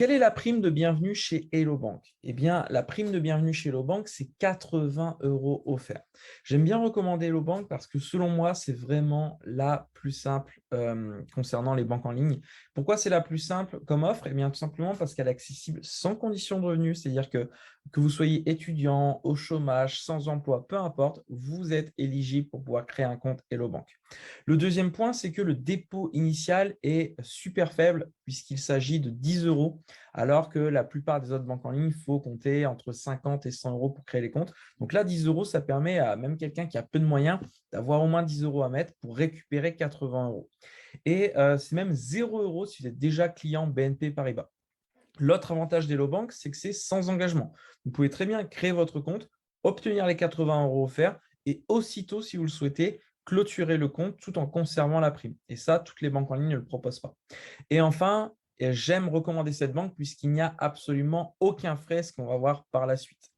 Quelle est la prime de bienvenue chez Hello Bank? Eh bien, la prime de bienvenue chez Hello Bank, c'est 80 € offerts. J'aime bien recommander Hello Bank parce que selon moi, c'est vraiment la plus simple concernant les banques en ligne. Pourquoi c'est la plus simple comme offre? Eh bien, tout simplement parce qu'elle est accessible sans condition de revenu, c'est-à-dire que vous soyez étudiant, au chômage, sans emploi, peu importe, vous êtes éligible pour pouvoir créer un compte Hello Bank. Le deuxième point, c'est que le dépôt initial est super faible puisqu'il s'agit de 10 €, alors que la plupart des autres banques en ligne, il faut compter entre 50 et 100 € pour créer les comptes. Donc là, 10 €, ça permet à même quelqu'un qui a peu de moyens d'avoir au moins 10 € à mettre pour récupérer 80 €. Et c'est même 0 € si vous êtes déjà client BNP Paribas. L'autre avantage d'Hello Bank, c'est que c'est sans engagement. Vous pouvez très bien créer votre compte, obtenir les 80 € offerts et aussitôt, si vous le souhaitez, clôturer le compte tout en conservant la prime. Et ça, toutes les banques en ligne ne le proposent pas. Et enfin, j'aime recommander cette banque puisqu'il n'y a absolument aucun frais, ce qu'on va voir par la suite.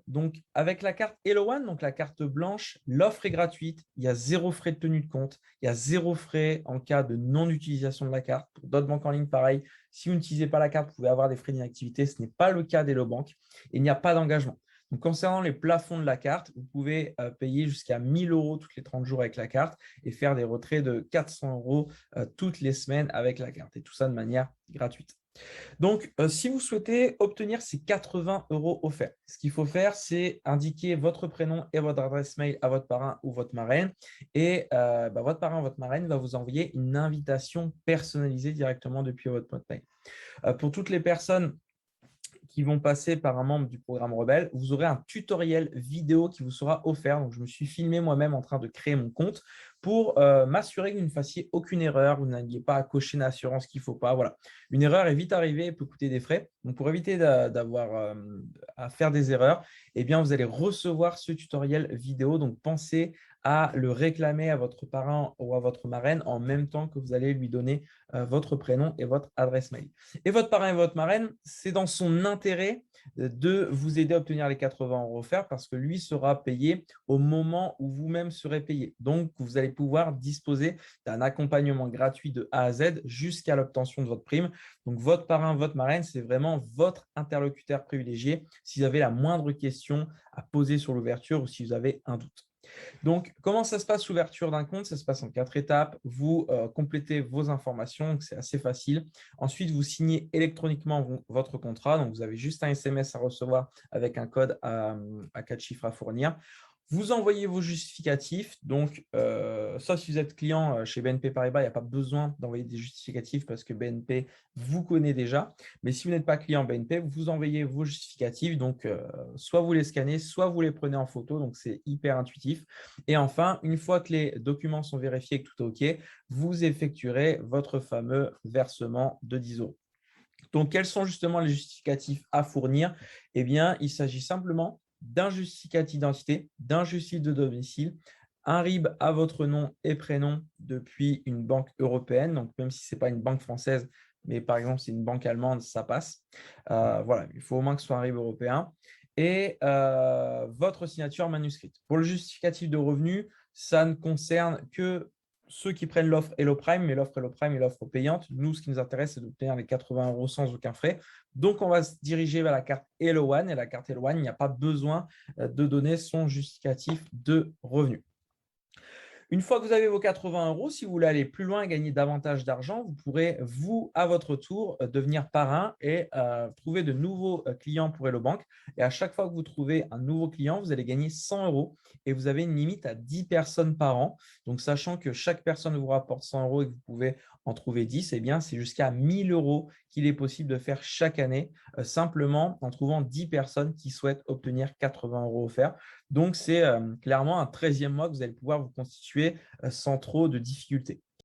Donc, avec la carte Hello One, donc la carte blanche, l'offre est gratuite. Il y a zéro frais de tenue de compte. Il y a zéro frais en cas de non-utilisation de la carte. Pour d'autres banques en ligne, pareil. Si vous n'utilisez pas la carte, vous pouvez avoir des frais d'inactivité. Ce n'est pas le cas d'Hello Bank. Et il n'y a pas d'engagement. Donc, concernant les plafonds de la carte, vous pouvez payer jusqu'à 1 000 € toutes les 30 jours avec la carte et faire des retraits de 400 € toutes les semaines avec la carte. Et tout ça de manière gratuite. Donc, si vous souhaitez obtenir ces 80 € offerts, ce qu'il faut faire, c'est indiquer votre prénom et votre adresse mail à votre parrain ou votre marraine. Et votre parrain ou votre marraine va vous envoyer une invitation personnalisée directement depuis votre boîte mail. Pour toutes les personnes qui vont passer par un membre du programme Rebelle, vous aurez un tutoriel vidéo qui vous sera offert. Donc, je me suis filmé moi-même en train de créer mon compte pour m'assurer que vous ne fassiez aucune erreur, vous n'alliez pas à cocher une assurance qu'il ne faut pas. Voilà. Une erreur est vite arrivée et peut coûter des frais. Donc, pour éviter d'avoir à faire des erreurs, eh bien, vous allez recevoir ce tutoriel vidéo. Donc, pensez à le réclamer à votre parrain ou à votre marraine en même temps que vous allez lui donner votre prénom et votre adresse mail. Et votre parrain et votre marraine, c'est dans son intérêt de vous aider à obtenir les 80 € offerts parce que lui sera payé au moment où vous-même serez payé. Donc, vous allez pouvoir disposer d'un accompagnement gratuit de A à Z jusqu'à l'obtention de votre prime. Donc, votre parrain, votre marraine, c'est vraiment votre interlocuteur privilégié si vous avez la moindre question à poser sur l'ouverture ou si vous avez un doute. Donc, comment ça se passe l'ouverture d'un compte? Ça se passe en 4 étapes. Vous complétez vos informations, c'est assez facile. Ensuite, vous signez électroniquement votre contrat. Donc, vous avez juste un SMS à recevoir avec un code à 4 chiffres à fournir. Vous envoyez vos justificatifs. Donc, sauf si vous êtes client chez BNP Paribas, il n'y a pas besoin d'envoyer des justificatifs parce que BNP vous connaît déjà. Mais si vous n'êtes pas client BNP, vous envoyez vos justificatifs. Donc, soit vous les scannez, soit vous les prenez en photo. Donc, c'est hyper intuitif. Et enfin, une fois que les documents sont vérifiés et que tout est OK, vous effectuerez votre fameux versement de 10 €. Donc, quels sont justement les justificatifs à fournir? Eh bien, il s'agit simplement d'un justificatif d'identité, d'un justificatif de domicile, un RIB à votre nom et prénom depuis une banque européenne. Donc, même si ce n'est pas une banque française, mais par exemple, c'est une banque allemande, ça passe. Voilà, il faut au moins que ce soit un RIB européen. Et votre signature manuscrite. Pour le justificatif de revenu, ça ne concerne que ceux qui prennent l'offre Hello Prime, mais l'offre Hello Prime est l'offre payante. Nous, ce qui nous intéresse, c'est d'obtenir les 80 € sans aucun frais. Donc, on va se diriger vers la carte Hello One. Et la carte Hello One, il n'y a pas besoin de donner son justificatif de revenu. Une fois que vous avez vos 80 €, si vous voulez aller plus loin et gagner davantage d'argent, vous pourrez, vous, à votre tour, devenir parrain et trouver de nouveaux clients pour Hello Bank. Et à chaque fois que vous trouvez un nouveau client, vous allez gagner 100 € et vous avez une limite à 10 personnes par an. Donc, sachant que chaque personne vous rapporte 100 € et que vous pouvez en trouver 10, eh bien, c'est jusqu'à 1 000 € qu'il est possible de faire chaque année, simplement en trouvant 10 personnes qui souhaitent obtenir 80 € offerts. Donc, c'est clairement un 13e mois que vous allez pouvoir vous constituer sans trop de difficultés.